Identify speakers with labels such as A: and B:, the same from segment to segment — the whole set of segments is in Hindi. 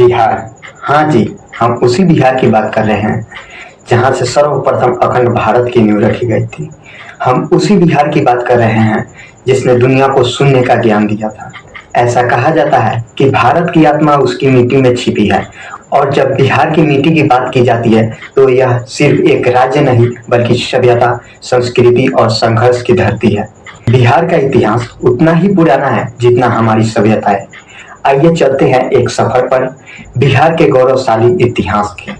A: बिहार। हाँ जी, हम उसी बिहार की बात कर रहे हैं जहाँ से सर्वप्रथम अखंड भारत की नींव रखी गई थी। हम उसी बिहार की बात कर रहे हैं जिसने दुनिया को सुनने का ज्ञान दिया था। ऐसा कहा जाता है कि भारत की आत्मा उसकी मिट्टी में छिपी है, और जब बिहार की मिट्टी की बात की जाती है तो यह सिर्फ एक राज्य नहीं बल्कि सभ्यता, संस्कृति और संघर्ष की धरती है। बिहार का इतिहास उतना ही पुराना है जितना हमारी सभ्यता है। आइए चलते हैं एक सफर पर बिहार के गौरवशाली इतिहास के।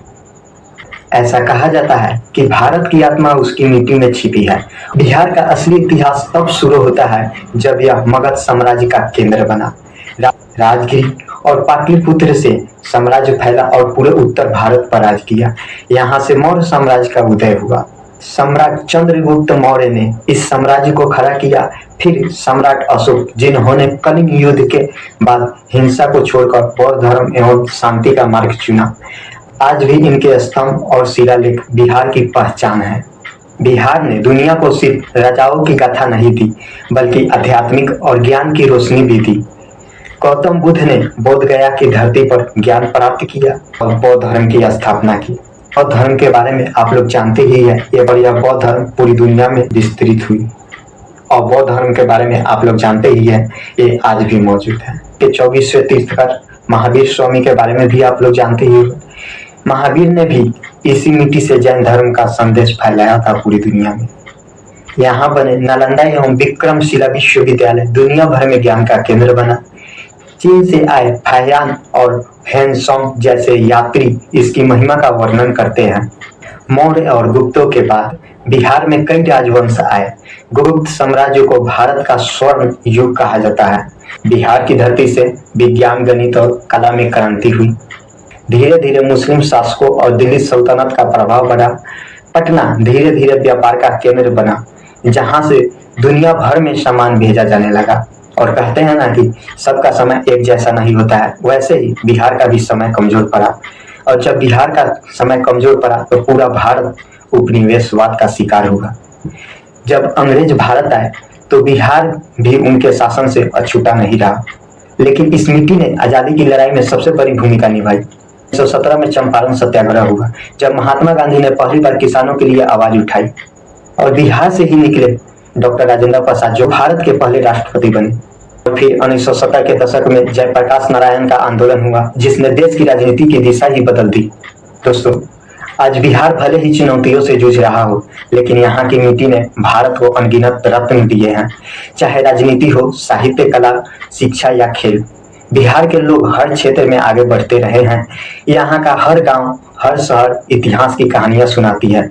A: ऐसा कहा जाता है कि भारत की आत्मा उसकी मिट्टी में छिपी है। बिहार का असली इतिहास तब शुरू होता है जब यह मगध साम्राज्य का केंद्र बना। राजगीर और पाटलिपुत्र से साम्राज्य फैला और पूरे उत्तर भारत पर राज किया। यहाँ से मौर्य साम्राज्य का उदय हुआ। सम्राट चंद्रगुप्त मौर्य ने इस साम्राज्य को खड़ा किया। फिर सम्राट अशोक, जिन्होंने कलिंग युद्ध के बाद हिंसा को छोड़कर बौद्ध धर्म एवं शांति का मार्ग चुना। आज भी इनके स्तंभ और शिलालेख बिहार की पहचान है। बिहार ने दुनिया को सिर्फ राजाओं की गाथा नहीं दी बल्कि आध्यात्मिक और ज्ञान की रोशनी भी दी। गौतम बुद्ध ने बोध गया की धरती पर ज्ञान प्राप्त किया और बौद्ध धर्म की स्थापना की। बौद्ध धर्म के बारे में आप लोग जानते ही हैं, यह बौद्ध धर्म पूरी दुनिया में विस्तृत हुई। और बौद्ध धर्म के बारे में आप लोग जानते ही हैं, ये आज भी मौजूद है। 24वें तीर्थंकर महावीर स्वामी के बारे में भी आप लोग जानते ही होंगे। महावीर ने भी इसी मिट्टी से जैन धर्म का संदेश फैलाया था पूरी दुनिया में। यहाँ बने नालंदा एवं विक्रमशिला विश्वविद्यालय दुनिया भर में ज्ञान का केंद्र बना। चीन से आए फाहियान और हेनसोंग जैसे यात्री इसकी महिमा का वर्णन करते हैं। मौर्य और गुप्तों के बाद बिहार में कई राजवंश आए। गुप्त साम्राज्य को भारत का स्वर्ण युग कहा जाता है। बिहार की धरती से विज्ञान, गणित और कला में क्रांति हुई। धीरे धीरे मुस्लिम शासकों और दिल्ली सल्तनत का प्रभाव बढ़ा। पटना धीरे धीरे व्यापार का केंद्र बना, जहां से दुनिया भर में सामान भेजा जाने लगा। और कहते हैं ना कि सबका समय एक जैसा नहीं होता है, वैसे ही बिहार का भी समय कमजोर पड़ा। और जब बिहार का समय कमजोर पड़ा तो पूरा भारत उपनिवेशवाद का शिकार हुआ। जब अंग्रेज भारत आए तो बिहार भी उनके शासन से अछूता नहीं रहा। लेकिन इस मिट्टी ने आजादी की लड़ाई में सबसे बड़ी भूमिका निभाई। 1917 में चंपारण सत्याग्रह हुआ, जब महात्मा गांधी ने पहली बार किसानों के लिए आवाज उठाई। और बिहार से ही निकले डॉक्टर राजेंद्र प्रसाद, जो भारत के पहले राष्ट्रपति बने। और फिर 1970 के दशक में जयप्रकाश नारायण का आंदोलन हुआ, जिसने देश की राजनीति की दिशा ही बदल दी। दोस्तों, आज बिहार भले ही चुनौतियों से जूझ रहा हो, लेकिन यहाँ की मिट्टी ने भारत को अनगिनत रत्न दिए हैं। चाहे राजनीति हो, साहित्य, कला, शिक्षा या खेल, बिहार के लोग हर क्षेत्र में आगे बढ़ते रहे हैं। यहाँ का हर गांव, हर शहर इतिहास की कहानियां सुनाती है।